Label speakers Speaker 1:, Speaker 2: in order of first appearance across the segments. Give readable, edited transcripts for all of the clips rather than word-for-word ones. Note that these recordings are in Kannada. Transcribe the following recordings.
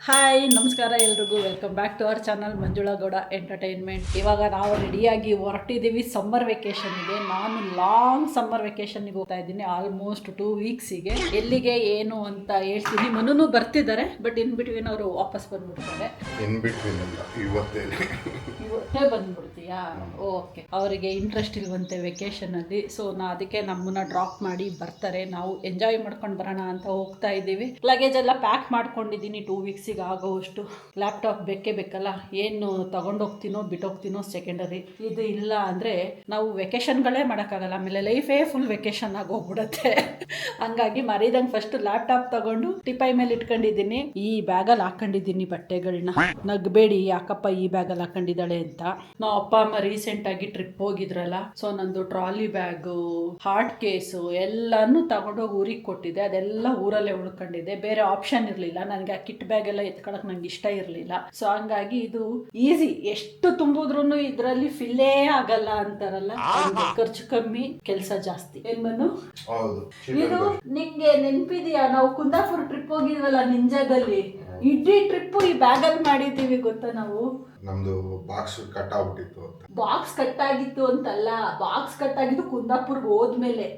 Speaker 1: ಹಾಯ್ ನಮಸ್ಕಾರ ಎಲ್ರಿಗೂ welcome back to our channel Manjula Gowda entertainment. ಇವಾಗ ನಾವು ರೆಡಿಯಾಗಿ ಹೊರಟಿದ್ದೀವಿ ಸಮ್ಮರ್ ವೆಕೇಷನ್ಗೆ. ನಾನು ಲಾಂಗ್ ಸಮ್ಮರ್ ವೆಕೇಷನ್ಗೆ ಹೋಗ್ತಾ ಇದ್ದೀನಿ, ಆಲ್ಮೋಸ್ಟ್ 2 ವೀಕ್ಸಿಗೆ. ಎಲ್ಲಿಗೆ ಏನು ಅಂತ ಹೇಳ್ತೀನಿ. ಮನೂ ಬರ್ತಿದ್ದಾರೆ, ಬಟ್ ಇನ್ ಬಿಟ್ವೀನ್ ಅವರು ವಾಪಸ್ ಬಂದ್ಬಿಡ್ತಾರೆ. ಇವತ್ತೇ ಬಂದ್ಬಿಡ್ತೀಯಾ? ಓಕೆ, ಅವರಿಗೆ ಇಂಟ್ರೆಸ್ಟ್ ಇಲ್ವಂತೆ ವೆಕೇಷನಲ್ಲಿ. ಸೊ ಅದಕ್ಕೆ ನಮ್ಮನ್ನ ಡ್ರಾಪ್ ಮಾಡಿ ಬರ್ತಾರೆ. ನಾವು ಎಂಜಾಯ್ ಮಾಡ್ಕೊಂಡು ಬರೋಣ ಅಂತ ಹೋಗ್ತಾ ಇದ್ದೀವಿ. ಲಗೇಜ್ ಎಲ್ಲ ಪ್ಯಾಕ್ ಮಾಡ್ಕೊಂಡಿದ್ದೀನಿ. 2 ವೀಕ್ಸಿಗೆ ಆಗೋವಷ್ಟು. ಲ್ಯಾಪ್ಟಾಪ್ ಬೇಕೇ ಬೇಕಲ್ಲ, ಏನು ತಗೊಂಡೋಗ್ತೀನೋ ಬಿಟ್ಟೋಗ್ತೀನೋ ಸೆಕೆಂಡರಿ. ಇದು ಇಲ್ಲ ಅಂದರೆ ನಾವು ವೆಕೇಷನ್ಗಳೇ ಮಾಡೋಕ್ಕಾಗಲ್ಲ. ಆಮೇಲೆ ಲೈಫೇ ಫುಲ್ ವೆಕೇಷನ್ ಆಗೋಗ್ಬಿಡುತ್ತೆ. ಹಂಗಾಗಿ ಮರೀದಂಗೆ ಫಸ್ಟ್ ಲ್ಯಾಪ್ಟಾಪ್ ತಗೊಂಡು ಟಿಪೈ ಮೇಲೆ ಇಟ್ಕೊಂಡಿದ್ದೀನಿ. ಈ ಬ್ಯಾಗಲ್ಲಿ ಹಾಕೊಂಡಿದ್ದೀನಿ ಬಟ್ಟೆಗಳನ್ನ. ನಗ್ಬೇಡಿ ಯಾಕಪ್ಪ ಈ ಬ್ಯಾಗಲ್ಲಿ ಹಾಕೊಂಡಿದ್ದಾಳೆ ಅಂತ. ನಾವು ಅಪ್ಪ ಅಮ್ಮ ರೀಸೆಂಟಾಗಿ ಟ್ರಿಪ್ ಹೋಗಿದ್ರಲ್ಲ, ಸೊ ನಂದು ಟ್ರಾಲಿ ಬ್ಯಾಗು, ಹಾರ್ಟ್ ಕೇಸು ಎಲ್ಲಾನು ತಗೊಂಡೋಗಿ ಊರಿಗೆ ಕೊಟ್ಟಿದ್ದೆ. ಅದೆಲ್ಲ ಊರಲ್ಲೇ ಉಳ್ಕೊಂಡಿದ್ದೆ. ಬೇರೆ ಆಪ್ಷನ್ ಇರಲಿಲ್ಲ ನನಗೆ. ಆ ಕಿಟ್ ಬ್ಯಾಗ್ ಎಲ್ಲ ಎತ್ಕೊಳಕ್ ನಂಗೆ ಇಷ್ಟ ಇರಲಿಲ್ಲ. ಸೊ ಹಂಗಾಗಿ ಇದು ಈಸಿ, ಎಷ್ಟು ತುಂಬಿದ್ರು ಇದರಲ್ಲಿ ಫಿಲ್ಲೇ ಆಗಲ್ಲ ಅಂತಾರಲ್ಲ, ಖರ್ಚು ಕಮ್ಮಿ ಕೆಲಸ ಜಾಸ್ತಿ. ಏನ್ಮನ್ನು ಇದು ನಿಂಗೆ ನೆನ್ಪಿದ್ಯಾ? ನಾವು ಕುಂದಾಪುರ ಟ್ರಿಪ್ ಹೋಗಿದ್ವಲ್ಲ ನಿಂಜಾದಲ್ಲಿ, ಇಡೀ ಟ್ರಿಪ್ ಈ ಬ್ಯಾಗಲ್ಲಿ ಮಾಡಿದ್ದೀವಿ ಗೊತ್ತಾ ನಾವು.
Speaker 2: ನಮ್ದು ಬಾಕ್ಸ್ ಕಟ್ ಆಗ್ಬಿಟ್ಟಿತ್ತು ಅಂತ.
Speaker 1: ಬಾಕ್ಸ್ ಕಟ್ ಆಗಿತ್ತು ಅಂತಲ್ಲ, ಬಾಕ್ಸ್ ಕಟ್ ಆಗಿದ್ದು ಕುಂದಾಪುರ್ಗೆ ಹೋದ್ಮೇಲೆ.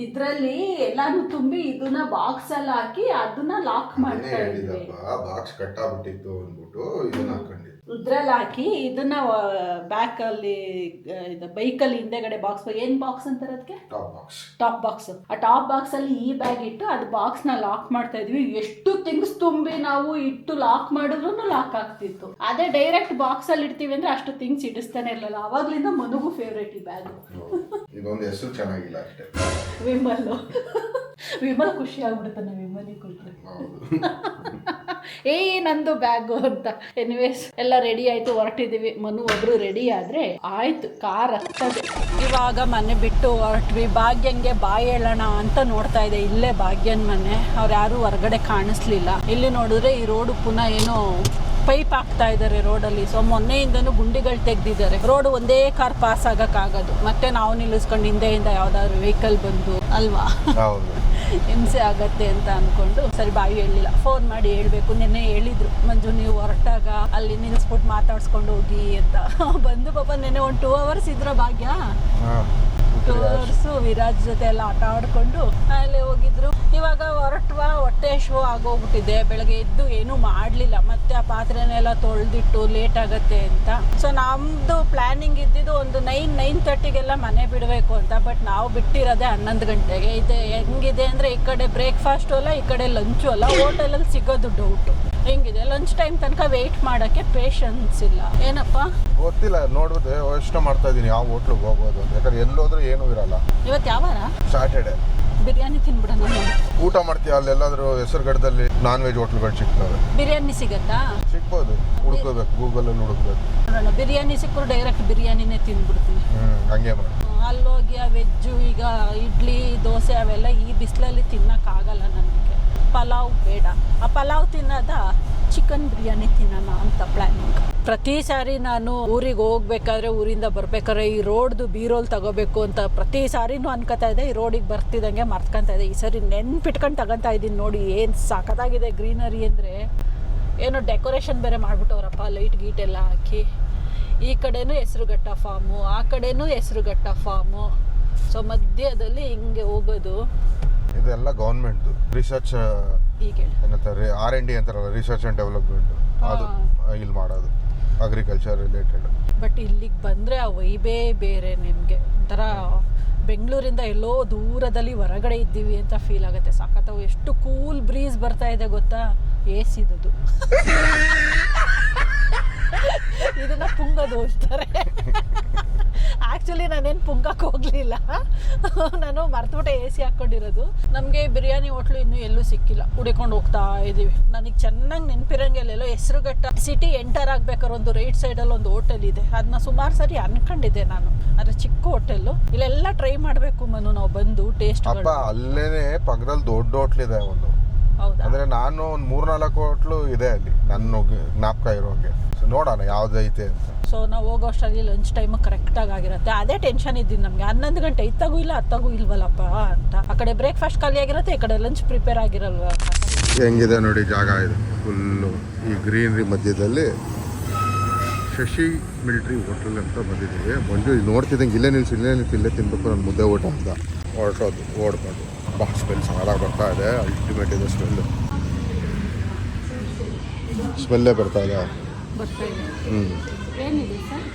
Speaker 1: ಇದ್ರಲ್ಲಿ ಎಲ್ಲಾನು ತುಂಬಿ ಇದನ್ನ ಬಾಕ್ಸ್ ಅಲ್ಲಿ ಹಾಕಿ ಅದನ್ನ ಲಾಕ್ ಮಾಡ್ತಾ ಇದ್ವಿ.
Speaker 2: ಬಾಕ್ಸ್ ಕಟ್ ಆಗ್ಬಿಟ್ಟಿತ್ತು ಅಂದ್ಬಿಟ್ಟು ಇದನ್ನ ಹಾಕೊಂಡಿದ್ವಿ.
Speaker 1: ಇದ್ರಲ್ಲಿ ಹಾಕಿ ಇದನ್ನ ಬ್ಯಾಕ್ ಅಲ್ಲಿ ಬೈಕಲ್ಲಿ ಹಿಂದೆಗಡೆ ಬಾಕ್ಸ್, ಏನ್ ಬಾಕ್ಸ್ ಅಂತಾರೆ ಅದಕ್ಕೆ? Top box. ಆ ಟಾಪ್ ಬಾಕ್ಸ್ ಅಲ್ಲಿ ಈ ಬ್ಯಾಗ್ ಇಟ್ಟು ಅದು ಬಾಕ್ಸ್ ನ ಲಾಕ್ ಮಾಡ್ತಾ ಇದ್ವಿ. ಎಷ್ಟು ಥಿಂಗ್ಸ್ ತುಂಬಿ ನಾವು ಇಟ್ಟು ಲಾಕ್ ಮಾಡಿದ್ರು ಲಾಕ್ ಆಗ್ತಿತ್ತು. ಅದೇ ಡೈರೆಕ್ಟ್ ಬಾಕ್ಸ್ ಅಲ್ಲಿ ಇಡ್ತೀವಿ ಅಂದ್ರೆ ಅಷ್ಟು ಥಿಂಗ್ಸ್ ಇಡಿಸ್ತಾನೆ ಇರಲಿಲ್ಲ. ಅವಾಗ್ಲಿಂದ ಮನಗೂ ಫೇವ್ರೇಟ್ ಈ ಬ್ಯಾಗ್.
Speaker 2: ಇದೊಂದು ಹೆಸರು ಚೆನ್ನಾಗಿಲ್ಲ ಅಷ್ಟೇ.
Speaker 1: ವಿಮಲ್ ಖುಷಿ ಆಗ್ಬಿಡುತ್ತಾನೆ ವಿಮಲಿಗೆ ಕೊಟ್ಟರೆ. ನಂದು ಬ್ಯಾಗು ಅಂತ. ಎನಿವೇಸ್ ಎಲ್ಲ ರೆಡಿ ಆಯ್ತು, ಹೊರಟಿದೀವಿ. ಮನು ಒಬ್ರು ರೆಡಿ ಆದ್ರೆ ಆಯ್ತು, ಕಾರ್ ಹತ್ತದೆ. ಇವಾಗ ಮನೆ ಬಿಟ್ಟು ಹೊರಟ್ವಿ. ಭಾಗ್ಯಂಗೆ ಬಾಯ್ ಹೇಳೋಣ ಅಂತ ನೋಡ್ತಾ ಇದೆ. ಇಲ್ಲೇ ಭಾಗ್ಯನ್ ಮನೆ. ಅವ್ರು ಯಾರು ಹೊರಗಡೆ ಕಾಣಿಸ್ಲಿಲ್ಲ. ಇಲ್ಲಿ ನೋಡಿದ್ರೆ ಈ ರೋಡ್ ಪುನಃ ಏನೋ ಪೈಪ್ ಹಾಕ್ತಾ ಇದ್ದಾರೆ ರೋಡಲ್ಲಿ. ಸೊ ಮೊನ್ನೆಯಿಂದನೂ ಗುಂಡಿಗಳು ತೆಗ್ದಿದ್ದಾರೆ. ರೋಡ್ ಒಂದೇ ಕಾರ್ ಪಾಸ್ ಆಗಕ್ಕಾಗೋದು. ಮತ್ತೆ ನಾವು ನಿಲ್ಲಿಸ್ಕೊಂಡು ಹಿಂದೆಯಿಂದ ಯಾವ್ದಾದ್ರು ವೆಹಿಕಲ್ ಬಂದು ಅಲ್ವಾ ಹಿಂಸೆ ಆಗತ್ತೆ ಅಂತ ಅನ್ಕೊಂಡು ಸರಿ ಬಾಯಿ ಹೇಳಿಲ್ಲ. ಫೋನ್ ಮಾಡಿ ಹೇಳ್ಬೇಕು. ನೆನ್ನೆ ಹೇಳಿದ್ರು, ಮಂಜು ನೀವು ಹೊರಟಾಗ ಅಲ್ಲಿ ನಿಲ್ಲಿಸ್ಬಿಟ್ಟು ಮಾತಾಡ್ಸ್ಕೊಂಡು ಹೋಗಿ ಅಂತ. ಬಂದು ಪಾಪ ನೆನ್ನೆ ಒಂದು 2 hours ಇದ್ರ ಭಾಗ್ಯ. 2 hours ವಿರಾಜ್ ಜೊತೆ ಎಲ್ಲ ಆಟ ಆಡ್ಕೊಂಡು ಅಲ್ಲೇ ಹೋಗಿದ್ರು. ಇವಾಗ ಹೊಟ್ಟೆ ಶೋ ಆಗೋಗ್ಬಿಟ್ಟಿದೆ. ಬೆಳಗ್ಗೆ ಎದ್ದು ಏನೂ ಮಾಡಲಿಲ್ಲ. ಮತ್ತೆ ಆ ಪಾತ್ರೆನೆಲ್ಲ ತೊಳೆದಿಟ್ಟು ಲೇಟ್ ಆಗತ್ತೆ ಅಂತ. ಸೊ ನಮ್ದು ಪ್ಲಾನಿಂಗ್ ಇದ್ದಿದ್ದು ಒಂದು 9-9:30ಗೆಲ್ಲ ಮನೆ ಬಿಡಬೇಕು ಅಂತ. ಬಟ್ ನಾವು ಬಿಟ್ಟಿರೋದೆ 11 ಗಂಟೆಗೆ. ಇದು ಹೆಂಗಿದೆ ಅಂದರೆ ಈ ಕಡೆ ಬ್ರೇಕ್ಫಾಸ್ಟು ಅಲ್ಲ, ಈ ಕಡೆ ಲಂಚು ಅಲ್ಲ. ಹೋಟೆಲಲ್ಲಿ ಸಿಗೋದು ಡೌಟು. ಹೆಂಗಿದೆ ಲಂಚ್ ಟೈಮ್ ತನಕ ವೆಯ್ಟ್ ಮಾಡೋಕ್ಕೆ ಪೇಷನ್ಸ್ ಇಲ್ಲ. ಏನಪ್ಪ
Speaker 2: ಗೊತ್ತಿಲ್ಲ, ನೋಡ್ಬೋದು ಯೋಚನೆ ಮಾಡ್ತಾ ಇದ್ದೀನಿ ಯಾವ ಹೋಟ್ಲಿಗೆ ಹೋಗ್ಬೋದು ಅಂತ. ಯಾಕಂದ್ರೆ ಎಲ್ಲೋದ್ರೂ ಏನೂ ಇರಲ್ಲ.
Speaker 1: ಇವತ್ತು ಯಾವ ವಾರ?
Speaker 2: ಸಾಟರ್ಡೆ.
Speaker 1: ಬಿರಿಯಾನಿ ತಿನ್ಬಿಡೋಣ.
Speaker 2: ಊಟ ಮಾಡ್ತೀವಿ ಅಲ್ಲೆಲ್ಲಾದ್ರೂ ಹೆಸರುಗಡದಲ್ಲಿ ನಾನ್ ವೆಜ್ ಹೋಟ್ಲ್ಗಳು ಸಿಗ್ತವೆ.
Speaker 1: ಬಿರಿಯಾನಿ ಸಿಗತ್ತಾ?
Speaker 2: ಸಿಗ್ಬೋದು, ಹುಡುಕ್ಕೋಬೇಕು, ಗೂಗಲಲ್ಲಿ ಹುಡುಕ್ಬೇಕು.
Speaker 1: ನೋಡೋಣ, ಬಿರಿಯಾನಿ ಸಿಕ್ಕರು ಡೈರೆಕ್ಟ್ ಬಿರಿಯಾನಿನೇ ತಿಂದ್ಬಿಡ್ತೀನಿ.
Speaker 2: ಹಂಗೆ ಮಾಡಿ.
Speaker 1: ಅಲ್ಲೋಗಿ ಆ ವೆಜ್ಜು, ಈಗ ಇಡ್ಲಿ ದೋಸೆ ಅವೆಲ್ಲ ಈ ಬಿಸಿಲಲ್ಲಿ ತಿನ್ನೋಕ್ಕಾಗಲ್ಲ ನನಗೆ. ಪಲಾವ್ ಬೇಡ. ಆ ಪಲಾವ್ ತಿನ್ನೋದ ಚಿಕನ್ ಬಿರಿಯಾನಿ ತಿನ್ನೋಣ ಅಂತ ಪ್ಲ್ಯಾನಿಂಗ್. ಪ್ರತಿ ಸಾರಿ ನಾನು ಊರಿಗೆ ಹೋಗ್ಬೇಕಾದ್ರೆ, ಊರಿಂದ ಬರ್ಬೇಕಾದ್ರೆ ಈ ರೋಡ್ದು ಬೀರೋಲ್ ತಗೋಬೇಕು ಅಂತ ಪ್ರತಿ ಸಾರಿನೂ ಅನ್ಕೋತಾ ಇದ್ದೆ. ಈ ರೋಡಿಗೆ ಬರ್ತಿದ್ದಂಗೆ ಮರ್ತ್ಕೊತಾ ಇದೆ. ಈ ಸರಿ ನೆನ್ಪಿಟ್ಕೊಂಡು ತಗೊತಾ ಇದ್ದೀನಿ. ನೋಡಿ ಏನು ಸಖತ್ತಾಗಿದೆ ಗ್ರೀನರಿ ಅಂದರೆ. ಏನೋ ಡೆಕೋರೇಷನ್ ಬೇರೆ ಮಾಡಿಬಿಟ್ಟವ್ರಪ್ಪ, ಲೈಟ್ ಗೀಟ್ ಎಲ್ಲ ಹಾಕಿ. ಈ ಕಡೆನೂ ಹೆಸರುಘಟ್ಟ ಫಾರ್ಮು, ಆ ಕಡೆನೂ ಹೆಸರುಘಟ್ಟ ಫಾರ್ಮು. ಸೊ ಮಧ್ಯದಲ್ಲಿ ಹಿಂಗೆ ಹೋಗೋದು.
Speaker 2: ಇದೆಲ್ಲ ಗೌರ್ಮೆಂಟ್ದು ರಿಸರ್ಚ್.
Speaker 1: ಈಗ
Speaker 2: ಏನಂತಾರೆ R&D ಅಂತಾರಲ್ಲ, ರಿಸರ್ಚ್ ಆ್ಯಂಡ್ ಡೆವಲಪ್ಮೆಂಟ್. ಅದು ಇಲ್ಲಿ ಮಾಡೋದು ಅಗ್ರಿಕಲ್ಚರ್ ರಿಲೇಟೆಡ್.
Speaker 1: ಬಟ್ ಇಲ್ಲಿಗೆ ಬಂದರೆ ಆ ವೈಬೇ ಬೇರೆ. ನಿಮಗೆ ಒಂಥರ ಬೆಂಗಳೂರಿಂದ ಎಲ್ಲೋ ದೂರದಲ್ಲಿ ಹೊರಗಡೆ ಇದ್ದೀವಿ ಅಂತ ಫೀಲ್ ಆಗುತ್ತೆ. ಸಖತ್ತು ಎಷ್ಟು ಕೂಲ್ ಬ್ರೀಸ್ ಬರ್ತಾ ಇದೆ ಗೊತ್ತಾ. ಏಸಿದದು ಇದನ್ನ ಪುಂಗದು ಅಂತಾರೆ. ಆ್ಯಕ್ಚುಲಿ ನಾನೇನು ಪುಂಗಕ್ಕೆ ಹೋಗಲಿಲ್ಲ, ನಾನು ಮರ್ತುಬಿಟ್ಟೆ AC ಹಾಕ್ಕೊಂಡಿರೋದು. ನಮಗೆ ಬಿರಿಯಾನಿ ಹೋಟ್ಲು ಇನ್ನೂ ಎಲ್ಲೂ ಸಿಕ್ಕಿಲ್ಲ. ಹುಡ್ಕೊಂಡು ಹೋಗ್ತಾ ಇದ್ದೀವಿ. ನನಗೆ ಚೆನ್ನಾಗಿ ನೆನಪಿರಂಗೆ ಎಲ್ಲೆಲ್ಲೋ ಹೆಸರುಘಟ್ಟ ಸಿಟಿ ಎಂಟರ್ ಆಗ್ಬೇಕಾದ್ರೆ ಒಂದು ರೈಟ್ ಸೈಡಲ್ಲಿ ಒಂದು ಹೋಟೆಲ್ ಇದೆ. ಅದನ್ನ ಸುಮಾರು ಸರಿ ಅನ್ಕೊಂಡಿದ್ದೆ ನಾನು. ಆದರೆ ಚಿಕ್ಕ ಹೋಟೆಲ್ಲು. ಇಲ್ಲೆಲ್ಲ ಟ್ರೈ ಮಾಡಬೇಕು ಮನು ನಾವು ಬಂದು ಟೇಸ್ಟ್.
Speaker 2: ಅಲ್ಲೇನೆ ಪಕ್ಕದಲ್ಲಿ ದೊಡ್ಡ ಹೋಟ್ಲ್ ಇದೆ ಒಂದು.
Speaker 1: ಹೌದಾ?
Speaker 2: ಅಂದರೆ ನಾನು ಒಂದು 3-4 ಹೋಟ್ಲು ಇದೆ ಅಲ್ಲಿ ನನ್ನ ಜ್ಞಾಪಕ ಇರೋಂಗೆ. ನೋಡೋಣ ಯಾವುದೈತೆ ಅಂತ.
Speaker 1: ಸೊ ನಾವು ಹೋಗೋ ಅಷ್ಟರಲ್ಲಿ ಲಂಚ್ ಟೈಮ್ ಕರೆಕ್ಟಾಗಿ ಆಗಿರುತ್ತೆ. ಅದೇ ಟೆನ್ಷನ್ ಇದ್ದೀನಿ ನಮಗೆ. 11 ಗಂಟೆ ಇತ್ತಾಗೂ ಇಲ್ಲ, ಹತ್ತಾಗೂ ಇಲ್ವಲ್ಲಪ್ಪ ಅಂತ. ಆ ಕಡೆ ಬ್ರೇಕ್ಫಾಸ್ಟ್ ಖಾಲಿ ಆಗಿರುತ್ತೆ, ಈ ಕಡೆ ಲಂಚ್ ಪ್ರಿಪೇರ್ ಆಗಿರಲ್ವ.
Speaker 2: ಹೆಂಗಿದೆ ನೋಡಿ ಜಾಗ ಇದು ಫುಲ್ಲು ಈ ಗ್ರೀನರಿ ಮಧ್ಯದಲ್ಲಿ ಶಶಿ ಮಿಲ್ಟ್ರಿ ಹೋಟೆಲ್ ಅಂತ ಬಂದಿದ್ದೀವಿ. ಮಂಜು ಇದು ನೋಡ್ತಿದ್ದಂಗೆ ಇಲ್ಲೇ ತಿನ್ಬೇಕು ನಾನು ಮುದ್ದೆ ಊಟ ಅಂತ ಹೊರಟೋದು ಓಡ್ಕೊಂಡು ಬಾ ಸ್ಮೆಲ್ ಸಾಲಾಗಿ ಬರ್ತಾ ಇದೆ. ಅಲ್ಟಿಮೇಟ್ ಇದೆ ಸ್ಮೆಲ್ಲೇ ಬರ್ತಾ ಇದೆ.
Speaker 1: ಏನಿದೆ ಸರ್?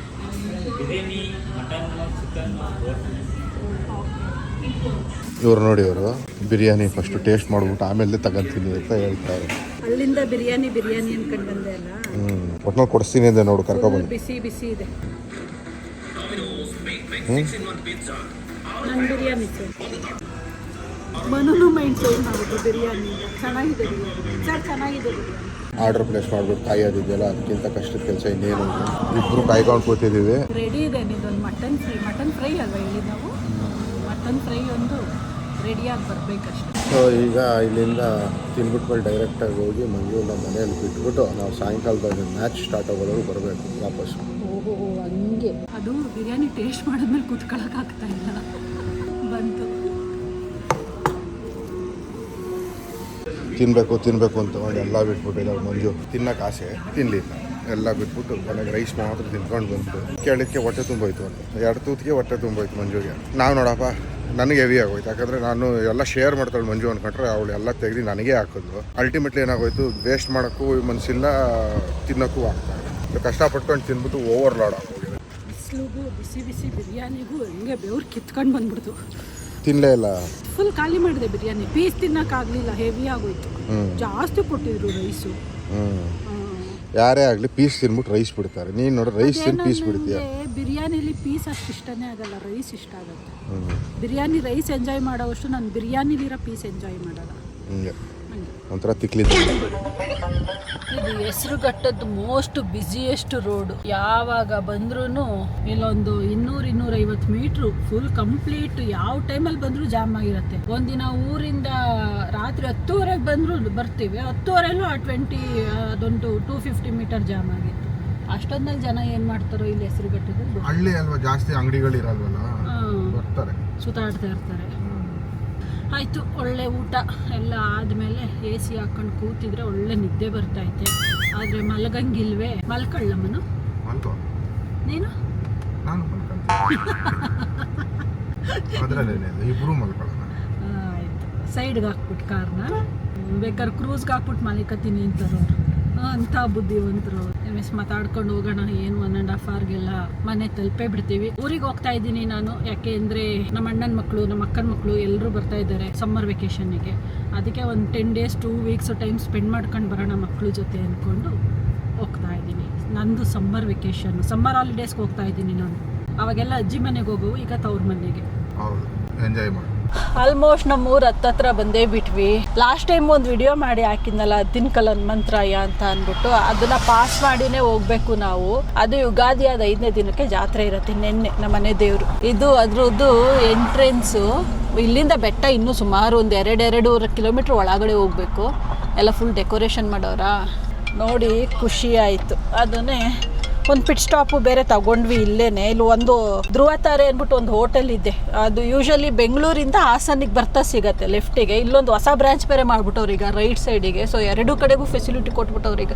Speaker 2: ಇವ್ರು ನೋಡಿ ಇವರು ಬಿರಿಯಾನಿ ಫಸ್ಟು ಟೇಸ್ಟ್ ಮಾಡ್ಬಿಟ್ಟು ಆಮೇಲೆ ತಗೊಂತೀನಿ ಅಂತ ಹೇಳ್ತಾರೆ.
Speaker 1: ಅಲ್ಲಿಂದ ಬಿರಿಯಾನಿ ಅನ್ಕೊಂಡು ಬಂದೆ ಅಲ್ಲ.
Speaker 2: ಒಟ್ನಲ್ಲಿ ಕೊಡಿಸ್ತೀನಿ ಅಂದೆ ನೋಡು ಕರ್ಕೊಬಂದು.
Speaker 1: ಬಿಸಿ ಇದೆ. ನನ್ನ biryani sir Manu mind change ಮಾಡಿಬಿಟ್ಟು ಬಿರಿಯಾನಿ ಚೆನ್ನಾಗಿದೆ. ಸರ್ ಚೆನ್ನಾಗಿದೆ ಬಿರಿಯಾನಿ.
Speaker 2: ಆರ್ಡರ್ ಪ್ಲೇಸ್ ಮಾಡ್ಬಿಟ್ಟು ಕಾಯೋದಿದೆಯಲ್ಲ ಅದಕ್ಕಿಂತ ಕಷ್ಟದ ಕೆಲಸ ಇನ್ನೇನು. ಇಬ್ಬರು ಕಾಯ್ಕೊಂಡು ಕೂತಿದ್ದೀವಿ.
Speaker 1: ರೆಡಿ ಇದೆ ನಿದೊಂದು ಮಟನ್ ಫ್ರೈ ಅಲ್ವಾ ಹೇಳಿ ನಾವು. ಮಟನ್ ಫ್ರೈ ಒಂದು ರೆಡಿಯಾಗಿ ಬರಬೇಕಷ್ಟೆ.
Speaker 2: ಸೊ ಈಗ ಇಲ್ಲಿಂದ ತಿನ್ಬಿಟ್ಮೇಲೆ ಡೈರೆಕ್ಟಾಗಿ ಹೋಗಿ ಮಂಜುನ ಮನೆಯಲ್ಲಿ ಬಿಟ್ಬಿಟ್ಟು ನಾವು ಸಾಯಂಕಾಲದಾಗ ಮ್ಯಾಚ್ ಸ್ಟಾರ್ಟ್ ಆಗೋದಾಗ ಬರಬೇಕು ವಾಪಸ್.
Speaker 1: ಓಹೋ ಹಂಗೆ. ಅದು ಬಿರಿಯಾನಿ ಟೇಸ್ಟ್ ಮಾಡಿದ್ಮೇಲೆ ಕೂತ್ಕೊಳ್ಳೋಕ್ಕಾಗ್ತಾ ಇಲ್ಲ. ಬಂತು
Speaker 2: ತಿನ್ನಬೇಕು ಅಂತ ಮಾಡಿ ಎಲ್ಲ ಬಿಟ್ಬಿಟ್ಟಿದ್ದಾಳೆ ಮಂಜು. ತಿನ್ನಕ್ಕೆ ಆಸೆ ತಿನ್ನಲಿಲ್ಲ, ಎಲ್ಲ ಬಿಟ್ಬಿಟ್ಟು ಕೊನೆಗೆ ರೈಸ್ ಮಾತ್ರ ತಿನ್ಕೊಂಡು ಬಂತು. ಕೇಳಲಿಕ್ಕೆ ಹೊಟ್ಟೆ ತುಂಬೋಯ್ತು ಅಂತ 2 ತೂತಿಗೆ ಹೊಟ್ಟೆ ತುಂಬೋಯ್ತು ಮಂಜುಗೆ. ನಾವು ನೋಡಪ್ಪ ನನಗೆ ಹೆವಿ ಆಗೋಯ್ತು. ಯಾಕಂದರೆ ನಾನು ಎಲ್ಲ ಶೇರ್ ಮಾಡ್ತಾಳೆ ಮಂಜು ಅಂದ್ಕೊಂಡ್ರೆ ಅವಳು ಎಲ್ಲ ತೆಗೆದು ನನಗೇ ಹಾಕಿದ್ಲು. ಅಲ್ಟಿಮೇಟ್ಲಿ ಏನಾಗೋಯ್ತು, ವೇಸ್ಟ್ ಮಾಡೋಕ್ಕೂ ಮನಸ್ಸಿಲ್ಲ, ತಿನ್ನೋಕ್ಕೂ ಆಗ್ತಾಯಿಲ್ಲ. ಕಷ್ಟಪಟ್ಕೊಂಡು ತಿನ್ಬಿಟ್ಟು ಓವರ್ಲಾಡ್ ಆಗೋಗಿದೆ.
Speaker 1: ಬಿಸಿಲಿಗೂ ಬಿಸಿ ಬಿರಿಯಾನಿಗೂ ಹಿಂಗೆ ಬೆವ್ರು ಕಿತ್ಕೊಂಡು ಬಂದ್ಬಿಡ್ತು.
Speaker 2: ತಿನ್ನಲೇ ಇಲ್ಲ,
Speaker 1: ಫುಲ್ ಖಾಲಿ ಮಾಡಿದೆ ಬಿರಿಯಾನಿ. ಪೀಸ್ ತಿನ್ನೋಕ್ಕಾಗಲಿಲ್ಲ, ಹೆವಿ ಆಗೋಯ್ತು. ಜಾಸ್ತಿ ಕೊಟ್ಟಿದ್ರು ರೈಸು.
Speaker 2: ಯಾರೇ ಆಗಲಿ ಪೀಸ್ ತಿನ್ಬಿಟ್ಟು ರೈಸ್ ಬಿಡ್ತಾರೆ. ನೀನು ನೋಡಿ ರೈಸ್ ತಿಂದು ಪೀಸ್ ಬಿಡ್ತೀಯ.
Speaker 1: ಬಿರಿಯಾನಿಲಿ ಪೀಸ್ ಅಷ್ಟು ಇಷ್ಟನೇ ಆಗಲ್ಲ, ರೈಸ್ ಇಷ್ಟ ಆಗುತ್ತೆ. ಬಿರಿಯಾನಿ ರೈಸ್ ಎಂಜಾಯ್ ಮಾಡೋವಷ್ಟು ನಾನು ಬಿರಿಯಾನಿಲಿರೋ ಪೀಸ್ ಎಂಜಾಯ್ ಮಾಡಲ್ಲ.
Speaker 2: ಒಂಥರ ತಿಕ್ಲಿದ್ದ.
Speaker 1: ಇದು ಹೆಸರುಘಟ್ಟದ ಮೋಸ್ಟ್ ಬ್ಯುಸಿಯೆಸ್ಟ್ ರೋಡು. ಯಾವಾಗ ಬಂದ್ರೂ ಇಲ್ಲೊಂದು 200-250 ಮೀಟ್ರು ಫುಲ್ ಕಂಪ್ಲೀಟ್. ಯಾವ ಟೈಮಲ್ಲಿ ಬಂದರೂ ಜಾಮ್ ಆಗಿರುತ್ತೆ. ಒಂದಿನ ಊರಿಂದ ರಾತ್ರಿ 10:30ಗೆ ಬಂದರೂ ಬರ್ತೀವಿ, 10:30 ಅದೊಂದು 250 ಮೀಟರ್ ಜಾಮ್ ಆಗಿತ್ತು. ಅಷ್ಟೊಂದಲ್ಲಿ ಜನ ಏನು ಮಾಡ್ತಾರೋ ಇಲ್ಲಿ ಹೆಸರುಘಟ್ಟದಲ್ಲಿ.
Speaker 2: ಹಳ್ಳಿ ಅಲ್ವಾ, ಜಾಸ್ತಿ ಅಂಗಡಿಗಳಿರಲ್ವಲ್ಲ, ಬರ್ತಾರೆ
Speaker 1: ಸುತ್ತಾಡ್ತಾ ಇರ್ತಾರೆ. ಆಯಿತು, ಒಳ್ಳೆ ಊಟ ಎಲ್ಲ ಆದಮೇಲೆ AC ಹಾಕ್ಕೊಂಡು ಕೂತಿದ್ರೆ ಒಳ್ಳೆ ನಿದ್ದೆ ಬರ್ತೈತೆ. ಆದರೆ ಮಲಗಂಗಿಲ್ವೇ? ಮಲ್ಕೊಳ್ಳಮ್ಮನು ನೀನು? ಆಯಿತು, ಸೈಡ್ಗೆ ಹಾಕ್ಬಿಟ್ಟು ಕಾರ್ನ ಬೇಕಾದ್ರೆ ಕ್ರೂಸ್ಗೆ ಹಾಕ್ಬಿಟ್ಟು ಮಲಿಕತ್ತೀನಿ ಅಂತಾರವ್ರು. ಅಂಥ ಬುದ್ಧಿವಂತರು. ಮಾತಾಡ್ಕೊಂಡು ಹೋಗೋಣ. ಏನು 1.5 hourಗೆಲ್ಲ ಮನೆ ತಲುಪೇ ಬಿಡ್ತೀವಿ. ಊರಿಗೆ ಹೋಗ್ತಾ ಇದ್ದೀನಿ ನಾನು. ಯಾಕೆ ಅಂದರೆ ನಮ್ಮ ಅಣ್ಣನ ಮಕ್ಕಳು, ನಮ್ಮ ಅಕ್ಕನ ಮಕ್ಕಳು ಎಲ್ಲರೂ ಬರ್ತಾ ಇದ್ದಾರೆ ಸಮ್ಮರ್ ವೆಕೇಷನ್ನಿಗೆ. ಅದಕ್ಕೆ ಒಂದು 10 days 2 weeks ಟೈಮ್ ಸ್ಪೆಂಡ್ ಮಾಡ್ಕೊಂಡು ಬರೋಣ ಮಕ್ಕಳ ಜೊತೆ ಅಂದ್ಕೊಂಡು ಹೋಗ್ತಾ ಇದ್ದೀನಿ. ನಂದು ಸಮ್ಮರ್ ವೆಕೇಷನ್, ಸಮ್ಮರ್ ಹಾಲಿಡೇಸ್ಗೆ ಹೋಗ್ತಾ ಇದ್ದೀನಿ ನಾನು. ಅವಾಗೆಲ್ಲ ಅಜ್ಜಿ ಮನೆಗೆ ಹೋಗುವು, ಈಗ ತವ್ರ ಮನೆಗೆ.
Speaker 2: ಎಂಜಾಯ್ ಮಾಡಿ.
Speaker 1: ಆಲ್ಮೋಸ್ಟ್ ನಮ್ಮೂರು ಹತ್ತತ್ರ ಬಂದೇ ಬಿಟ್ವಿ. ಲಾಸ್ಟ್ ಟೈಮ್ ಒಂದು ವಿಡಿಯೋ ಮಾಡಿ ಹಾಕಿದ್ನಲ್ಲ ದಿನಕಲ್ ಹನುಮಂತರಾಯ ಅಂತ ಅಂದ್ಬಿಟ್ಟು, ಅದನ್ನ ಪಾಸ್ ಮಾಡಿನೇ ಹೋಗ್ಬೇಕು ನಾವು. ಅದು ಯುಗಾದಿ ಆದ 5ನೇ ದಿನಕ್ಕೆ ಜಾತ್ರೆ ಇರುತ್ತೆ. ನೆನ್ನೆ ನಮ್ಮ ಮನೆ ದೇವರು ಇದು. ಅದ್ರದ್ದು ಎಂಟ್ರೆನ್ಸು ಇಲ್ಲಿಂದ ಬೆಟ್ಟ ಇನ್ನೂ ಸುಮಾರು ಒಂದು 2-2.5 ಕಿಲೋಮೀಟ್ರ್ ಒಳಗಡೆ ಹೋಗ್ಬೇಕು. ಎಲ್ಲ ಫುಲ್ ಡೆಕೋರೇಷನ್ ಮಾಡೋರಾ ನೋಡಿ ಖುಷಿ ಆಯಿತು. ಅದನ್ನೇ ಒಂದು ಪಿಟ್ ಸ್ಟಾಪು ಬೇರೆ ತಗೊಂಡ್ವಿ ಇಲ್ಲೇನೆ. ಇಲ್ಲಿ ಒಂದು ಧ್ರುವತಾರೆ ಅಂದ್ಬಿಟ್ಟು ಒಂದು ಹೋಟೆಲ್ ಇದೆ. ಅದು ಯೂಶಲಿ ಬೆಂಗಳೂರಿಂದ ಹಾಸನಿಗೆ ಬರ್ತಾ ಸಿಗತ್ತೆ ಲೆಫ್ಟಿಗೆ. ಇಲ್ಲೊಂದು ಹೊಸ ಬ್ರಾಂಚ್ ಬೇರೆ ಮಾಡ್ಬಿಟ್ಟವ್ರು ಈಗ ರೈಟ್ ಸೈಡಿಗೆ. ಸೊ 2 ಕಡೆಗೂ ಫೆಸಿಲಿಟಿ ಕೊಟ್ಬಿಟ್ಟವ್ರು ಈಗ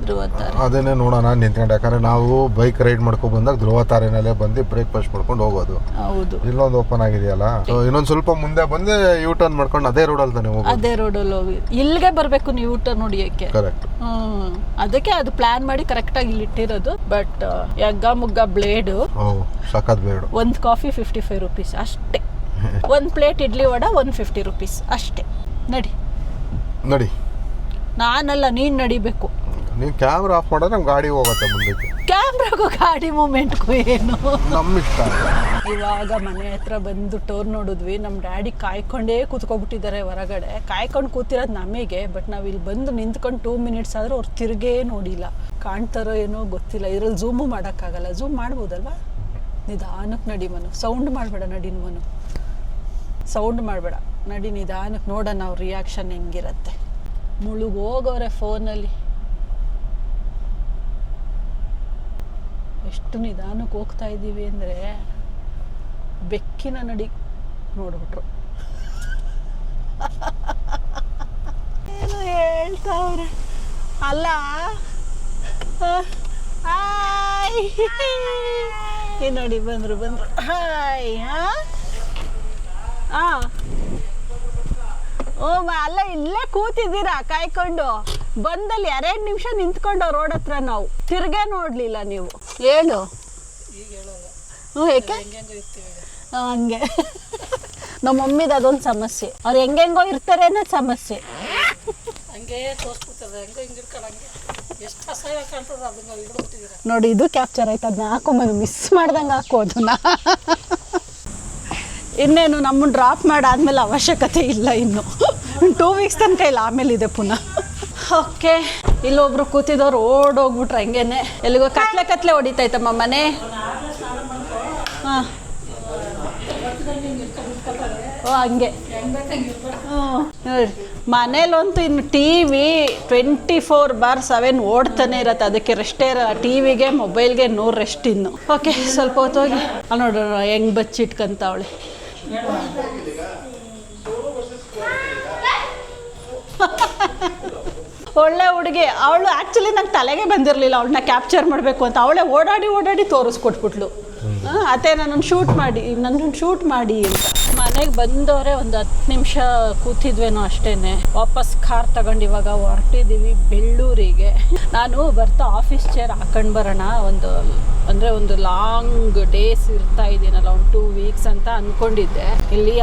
Speaker 1: ಧ್ರುವತಾರೆ.
Speaker 2: ಅದನ್ನೇ ನೋಡೋಣ ನಿಂತ್ಕೊಂಡು. ಯಾಕಂದ್ರೆ ನಾವು ಬೈಕ್ ರೈಡ್ ಮಾಡ್ಕೊಂಡು ಬಂದಾಗ ಧ್ರುವತಾರೆನಲ್ಲೇ ಬಂದು ಬ್ರೇಕ್ಫಾಸ್ಟ್ ಮಾಡ್ಕೊಂಡು ಹೋಗೋದು.
Speaker 1: ಹೌದು,
Speaker 2: ಇಲ್ಲೊಂದು ಓಪನ್ ಆಗಿದೆಯಲ್ಲ. ಸೊ ಇನ್ನೊಂದು ಸ್ವಲ್ಪ ಮುಂದೆ ಬಂದು ಯೂ ಟರ್ನ್ ಮಾಡ್ಕೊಂಡು ಅದೇ ರೋಡಲ್ಲಿ ತಾನೆ ಹೋಗೋದು.
Speaker 1: ಅದೇ ರೋಡಲ್ಲಿ ಹೋಗಿ ಇಲ್ಲಿಗೆ ಬರಬೇಕು ನೀವು ಯೂ ಟರ್ನ್ ನೋಡಿಯಕ್ಕೆ.
Speaker 2: ಕರೆಕ್ಟ್.
Speaker 1: ಅದಕ್ಕೆ ಅದು ಪ್ಲಾನ್ ಮಾಡಿ ಕರೆಕ್ಟಾಗಿ ಇಲ್ಲಿ ಇಟ್ಟಿರೋದು. ಬಟ್ ಯಗ್ಗ ಮುಗ್ಗ ಬ್ಲೇಡು,
Speaker 2: ಸಖತ್ ಬ್ಲೇಡು.
Speaker 1: ಒಂದು ಕಾಫಿ 55 rupees ಅಷ್ಟೇ. ಒಂದು ಪ್ಲೇಟ್ ಇಡ್ಲಿ ವಡ 150 rupees ಅಷ್ಟೇ. ನಡಿ. ನಾನಲ್ಲ, ನೀನು ನಡಿಬೇಕು.
Speaker 2: ನೀವು ಕ್ಯಾಮ್ರಾ ಆಫ್ ಮಾಡಿದ್ರೆ ನಮ್ಮ ಗಾಡಿ ಹೋಗುತ್ತೆ ಮುಂದಕ್ಕೆ.
Speaker 1: ಕ್ಯಾಮ್ರಾಗೂ ಗಾಡಿ ಮೂಮೆಂಟ್ಗೂ ಏನು
Speaker 2: ನಮ್ಮ ಇಷ್ಟ.
Speaker 1: ಇವಾಗ ಮನೆ ಹತ್ರ ಬಂದು ಟೋರ್ ನೋಡಿದ್ವಿ. ನಮ್ಮ ಡ್ಯಾಡಿ ಕಾಯ್ಕೊಂಡೇ ಕೂತ್ಕೊಬಿಟ್ಟಿದ್ದಾರೆ ಹೊರಗಡೆ. ಕಾಯ್ಕೊಂಡು ಕೂತಿರೋದು ನಮಗೆ. ಬಟ್ ನಾವು ಇಲ್ಲಿ ಬಂದು ನಿಂತ್ಕೊಂಡು 2 minutes ಆದರೂ ಅವ್ರು ತಿರುಗೇ ನೋಡಿಲ್ಲ. ಕಾಣ್ತಾರೋ ಏನೋ ಗೊತ್ತಿಲ್ಲ. ಇದ್ರಲ್ಲಿ ಝೂಮು ಮಾಡೋಕ್ಕಾಗಲ್ಲ. ಝೂಮ್ ಮಾಡ್ಬೋದಲ್ವಾ? ನಿಧಾನಕ್ಕೆ ನಡಿ ಮನು, ಸೌಂಡ್ ಮಾಡಬೇಡ. ನಡಿ ಮನು, ಸೌಂಡ್ ಮಾಡಬೇಡ. ನಡಿ ನಿಧಾನಕ್ಕೆ ನೋಡೋಣ ಅವ್ರ ರಿಯಾಕ್ಷನ್ ಹೆಂಗಿರತ್ತೆ. ಮುಳುಗೋಗವ್ರೆ ಫೋನಲ್ಲಿ. ಎಷ್ಟು ನಿಧಾನಕ್ಕೆ ಹೋಗ್ತಾ ಇದ್ದೀವಿ ಅಂದರೆ ಬೆಕ್ಕಿನ ನಡಿ ನೋಡ್ಬಿಟ್ರು. ಏನು ಹೇಳ್ತಾವ್ರೆ ಅಲ್ಲ. ಹಾಯ್ ನೋಡಿ ಬಂದ್ರು ಹಾಯ್. ಅಲ್ಲ ಇಲ್ಲೇ ಕೂತಿದ್ದೀರಾ ಕಾಯ್ಕೊಂಡು, ಬಂದಲ್ಲಿ 2 ನಿಮಿಷ ನಿಂತ್ಕೊಂಡು ರೋಡ್ ಹತ್ರ ನಾವು ತಿರ್ಗೇ ನೋಡ್ಲಿಲ್ಲ ನೀವು. ಹೇಳು. ಏಕೆ ಹಂಗೆ ನಮ್ಮ ಮಮ್ಮಿದು ಅದೊಂದು ಸಮಸ್ಯೆ, ಅವ್ರು ಹೆಂಗೆಂಗೋ ಇರ್ತಾರೆ ಅನ್ನೋದು ಸಮಸ್ಯೆ. ನೋಡಿ ಇದು ಕ್ಯಾಪ್ಚರ್ ಆಯ್ತು, ಅದನ್ನ ಹಾಕೊಂಬಂದು ಮಿಸ್ ಮಾಡ್ದಂಗೆ ಹಾಕೋದನ್ನ. ಇನ್ನೇನು ನಮ್ಮನ್ನು ಡ್ರಾಪ್ ಮಾಡಾದ್ಮೇಲೆ ಅವಶ್ಯಕತೆ ಇಲ್ಲ, ಇನ್ನು 2 ವೀಕ್ಸ್ ತನಕ ಇಲ್ಲ, ಆಮೇಲೆ ಇದೆ ಪುನಃ. ಓಕೆ, ಇಲ್ಲೊಬ್ರು ಕೂತಿದ್ದವ್ರು ಓಡೋಗ್ಬಿಟ್ರೆ ಹಂಗೇನೆ ಎಲ್ಲಿಗೋ ಕತ್ಲೆ ಹೊಡಿತೈತಮ್ಮ ಮನೆ. ಹಾಂ ಹಂಗೆ ನೋಡಿ ಮನೇಲಂತೂ ಇನ್ನು TV 24/7 ಓಡ್ತಾನೆ ಇರತ್ತೆ, ಅದಕ್ಕೆ ರೆಸ್ಟೇ ಇರಲ್ಲ. ಟಿವಿಗೆ ಮೊಬೈಲ್ಗೆ 100 ರೆಸ್ಟ್ ಇನ್ನು. ಓಕೆ, ಸ್ವಲ್ಪ ಹೊತ್ತು ಹೋಗಿ ಅಲ್ಲಿ ನೋಡ್ರ ಹೆಂಗೆ ಬಚ್ಚಿಟ್ಕಂತವಳೆ. ಒಳ್ಳೆ ಹುಡುಗಿ ಅವಳು. ಆ್ಯಕ್ಚುಲಿ ನಂಗೆ ತಲೆಗೆ ಬಂದಿರಲಿಲ್ಲ ಅವಳನ್ನ ಕ್ಯಾಪ್ಚರ್ ಮಾಡಬೇಕು ಅಂತ. ಅವಳೇ ಓಡಾಡಿ ತೋರಿಸ್ಕೊಟ್ಬಿಟ್ಲು. ಅತ್ತೆ ನನ್ನನ್ನು ಶೂಟ್ ಮಾಡಿ ಅಂತ. ಮನೆಗೆ ಬಂದವರೇ ಒಂದು 10 ನಿಮಿಷ ಕೂತಿದ್ವೇನೋ ಅಷ್ಟೇ. ವಾಪಸ್ ಕಾರ್ ತಗೊಂಡು ಇವಾಗ ಹೊರಟಿದ್ದೀವಿ ಬೆಳ್ಳೂರಿಗೆ. ನಾನು ಬರ್ತಾ ಆಫೀಸ್ ಚೇರ್ ಹಾಕೊಂಡು ಬರೋಣ, ಒಂದು ಲಾಂಗ್ ಡೇಸ್ ಇರ್ತಾ ಇದ್ದೀನಲ್ಲ, ಒಂದು 2 ವೀಕ್ಸ್ ಅಂತ ಅಂದ್ಕೊಂಡಿದ್ದೆ. ಇಲ್ಲಿ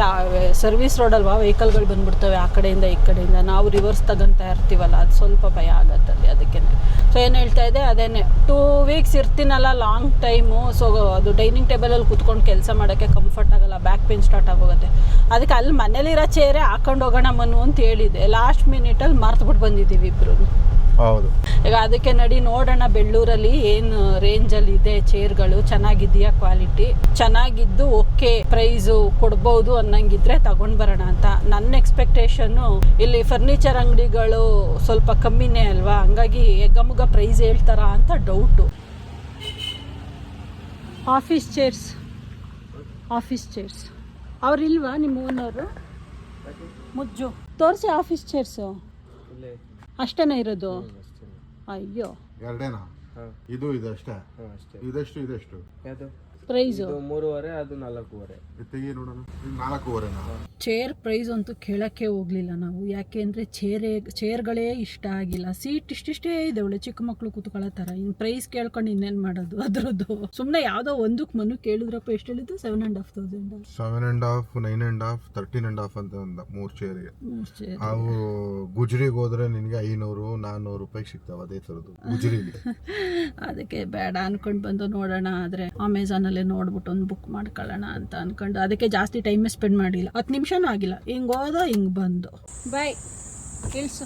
Speaker 1: ಸರ್ವಿಸ್ ರೋಡಲ್ವಾ, ವೆಹಿಕಲ್ಗಳು ಬಂದ್ಬಿಡ್ತವೆ ಆ ಕಡೆಯಿಂದ ಈ ಕಡೆಯಿಂದ. ನಾವು ರಿವರ್ಸ್ ತಗೊಂತಾ ಇರ್ತೀವಲ್ಲ, ಅದು ಸ್ವಲ್ಪ ಭಯ ಆಗತ್ತಲ್ಲಿ. ಅದಕ್ಕೆ ಸೊ ಏನು ಹೇಳ್ತಾ ಇದ್ದೆ, ಅದೇನೆ 2 ವೀಕ್ಸ್ ಇರ್ತೀನಲ್ಲ, ಲಾಂಗ್ ಟೈಮು. ಸೊ ಅದು ಡೈನಿಂಗ್ ಟೇಬಲಲ್ಲಿ ಕೂತ್ಕೊಂಡು ಕೆಲಸ ಮಾಡೋಕ್ಕೆ ಕಂಫರ್ಟ್ ಆಗಲ್ಲ, ಬ್ಯಾಕ್ ಪೇನ್ ಸ್ಟಾರ್ಟ್ ಆಗೋಗುತ್ತೆ. ಅದಕ್ಕೆ ಅಲ್ಲಿ ಮನೇಲಿರೋ ಚೇರೇ ಹಾಕೊಂಡು ಹೋಗೋಣ ಮನು ಅಂತ ಹೇಳಿದ್ದೆ. ಲಾಸ್ಟ್ ಮಿನಿಟಲ್ಲಿ ಮರ್ತುಬಿಟ್ಟು ಬಂದಿದ್ದೀವಿ ಇಬ್ಬರು.
Speaker 2: ಹೌದು,
Speaker 1: ಈಗ ಅದಕ್ಕೆ ನಡಿ ನೋಡೋಣ ಬೆಳ್ಳೂರಲ್ಲಿ ಏನು ರೇಂಜಲ್ಲಿ ಇದೆ ಚೇರ್ಗಳು, ಚೆನ್ನಾಗಿದೆಯಾ, ಕ್ವಾಲಿಟಿ ಚೆನ್ನಾಗಿದ್ದು ಓಕೆ ಪ್ರೈಸು ಕೊಡ್ಬೋದು ಅನ್ನಂಗಿದ್ರೆ ತಗೊಂಡು ಬರೋಣ ಅಂತ. ನನ್ನ ಎಕ್ಸ್ಪೆಕ್ಟೇಷನ್ನು ಇಲ್ಲಿ ಫರ್ನಿಚರ್ ಅಂಗಡಿಗಳು ಸ್ವಲ್ಪ ಕಮ್ಮಿನೇ ಅಲ್ವಾ, ಹಂಗಾಗಿ ಎಗ್ಗಮುಗ ಪ್ರೈಸ್ ಹೇಳ್ತಾರ ಅಂತ ಡೌಟು. ಆಫೀಸ್ ಚೇರ್ಸ್ ಅವ್ರಿಲ್ವಾ ನಿಮ್ಮ ಓನರು? ಮುಜ್ಜು ತೋರಿಸಿ ಆಫೀಸ್ ಚೇರ್ಸು ಅಷ್ಟೇನ ಇರೋದು? ಅಯ್ಯೋ,
Speaker 2: ಎರಡೇನಾ? ಇದು ಇದಷ್ಟೇ. ಇದೆಷ್ಟು
Speaker 1: ಪ್ರೈಸು?
Speaker 3: 3.5, ಅದು 4.5.
Speaker 2: ತೆಗಿ ನೋಡೋಣ. 4.5ನಾ?
Speaker 1: ಚೇರ್ ಪ್ರೈಸ್ ಅಂತೂ ಕೇಳಕ್ಕೆ ಹೋಗ್ಲಿಲ್ಲ ನಾವು, ಯಾಕೆ ಅಂದರೆ ಚೇರ್ಗಳೇ ಇಷ್ಟ ಆಗಿಲ್ಲ. ಸೀಟ್ ಇಷ್ಟಿಷ್ಟೇ ಇದೆ, ಒಳ್ಳೆ ಚಿಕ್ಕ ಮಕ್ಕಳು ಕೂತ್ಕೊಳ್ಳೋ ಥರ. ಇನ್ನು ಪ್ರೈಸ್ ಕೇಳ್ಕೊಂಡು ಇನ್ನೇನು ಮಾಡೋದು ಅದರದ್ದು. ಸುಮ್ಮನೆ ಯಾವುದೋ ಒಂದಕ್ಕೆ ಮನು ಕೇಳಿದ್ರಪ್ಪ. ಎಷ್ಟು ಹೇಳಿದ್ದು? 7,500.
Speaker 2: 7.5, 9.5, 13.5 ಅಂತ ಒಂದು 3 ಚೇರಿಗೆ. ಅವು ಗುಜರಿಗೆ ಹೋದ್ರೆ ನಿನಗೆ 500-400 ರೂಪಾಯಿಗೆ ಸಿಗ್ತಾವೆ ಅದೇ ಥರದ್ದು ಗುಜರಿಗೆ.
Speaker 1: ಅದಕ್ಕೆ ಬೇಡ ಅನ್ಕೊಂಡು ಬಂದು ನೋಡೋಣ. ಆದರೆ ಅಮೆಝಾನಲ್ಲಿ ನೋಡ್ಬಿಟ್ಟು ಒಂದು ಬುಕ್ ಮಾಡ್ಕೊಳ್ಳೋಣ ಅಂತ ಅನ್ಕೊಂಡು, ಅದಕ್ಕೆ ಜಾಸ್ತಿ ಟೈಮ್ ಸ್ಪೆಂಡ್ ಮಾಡಿಲ್ಲ. 10 ನಿಮಿಷನೂ ಆಗಿಲ್ಲ, ಹಿಂಗೆ ಹೋದೋ ಹಿಂಗೆ ಬಂದು. ಬಾಯ್ ಇಳಿಸು.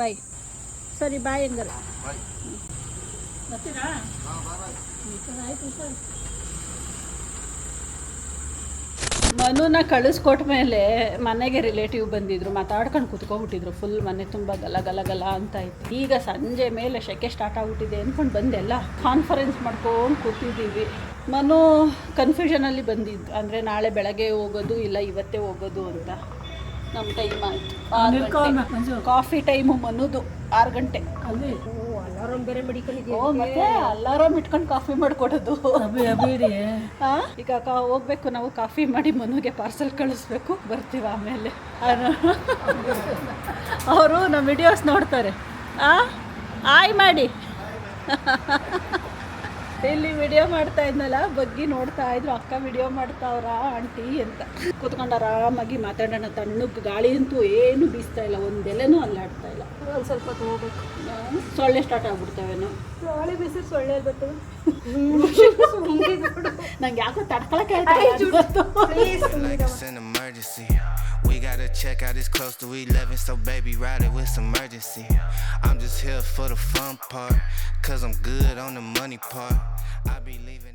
Speaker 1: ಬಾಯ್ ಸರಿ, ಬಾಯ್ ಹಂಗಾರೆ. ಬರ್ತೀರಾ? ಆಯ್ತು ಸರ್. ಮನುನ ಕಳಿಸ್ಕೊಟ್ಟ ಮೇಲೆ ಮನೆಗೆ ರಿಲೇಟಿವ್ ಬಂದಿದ್ರು, ಮಾತಾಡ್ಕೊಂಡು ಕುತ್ಕೊಬಿಟ್ಟಿದ್ರು. ಫುಲ್ ಮನೆ ತುಂಬ ಗಲ ಅಂತ ಇತ್ತು. ಈಗ ಸಂಜೆ ಮೇಲೆ ಸೆಕೆ ಸ್ಟಾರ್ಟ್ ಆಗ್ಬಿಟ್ಟಿದೆ ಅಂದ್ಕೊಂಡು ಬಂದೆಲ್ಲ ಕಾನ್ಫರೆನ್ಸ್ ಮಾಡ್ಕೊಂಡು ಕೂತಿದ್ದೀವಿ. ಮನು ಕನ್ಫ್ಯೂಷನಲ್ಲಿ ಬಂದಿದ್ದು, ಅಂದರೆ ನಾಳೆ ಬೆಳಗ್ಗೆ ಹೋಗೋದು ಇಲ್ಲ ಇವತ್ತೇ ಹೋಗೋದು ಅಂತ. ನಮ್ಮ ಟೈಮ್ ಆಯಿತು 6 ಗಂಟೆ. ಕಾಫಿ ಟೈಮು ಮನುದು 6 ಗಂಟೆ. ಅಲ್ಲಿ ಅಲಾರಾಮ್ ಬೇರೆ ಮಡಿಕೊಂಡಿದ್ದೀವಿ. ಮತ್ತೆ ಅಲಾರಾಮ್ ಇಟ್ಕೊಂಡು ಕಾಫಿ ಮಾಡಿಕೊಡೋದು. ಈಗ ಹೋಗ್ಬೇಕು ನಾವು, ಕಾಫಿ ಮಾಡಿ ಮನುಗೆ ಪಾರ್ಸಲ್ ಕಳಿಸ್ಬೇಕು. ಬರ್ತೀವಿ ಆಮೇಲೆ. ಅವರು ನಮ್ಮ ವಿಡಿಯೋಸ್ ನೋಡ್ತಾರೆ. ಆಯ್ ಮಾಡಿ. ಇಲ್ಲಿ ವಿಡಿಯೋ ಮಾಡ್ತಾ ಇದ್ನಲ್ಲ, ಬಗ್ಗಿ ನೋಡ್ತಾ ಇದ್ರು. ಅಕ್ಕ ವಿಡಿಯೋ ಮಾಡ್ತಾವ್ರ ಆಂಟಿ ಅಂತ. ಕೂತ್ಕೊಂಡು ಆರಾಮಾಗಿ ಮಾತಾಡೋಣ. ತಣ್ಣಗೆ ಗಾಳಿ ಅಂತೂ ಏನು ಬೀಸ್ತಾ ಇಲ್ಲ, ಒಂದೆಲೆನೂ ಅಲ್ಲಾಡ್ತಾ ಇಲ್ಲ. ಒಂದು ಸ್ವಲ್ಪ ಹೋಗ್ಬೇಕು. ಸೊಳ್ಳೆ ಸ್ಟಾರ್ಟ್ ಆಗ್ಬಿಡ್ತಾವೇನೋ. ಗಾಳಿ ಬೀಸಿದ್ರೆ ಸೊಳ್ಳೆ ಬರ್ತದೆ. ನಂಗೆ ಯಾಕೋ ತಡ್ಕೊಳಕ್ಕೆ
Speaker 4: We gotta check out, it's close to 11, so baby ride it with some urgency. I'm just here for the fun part, cause I'm good on the money part. I be leaving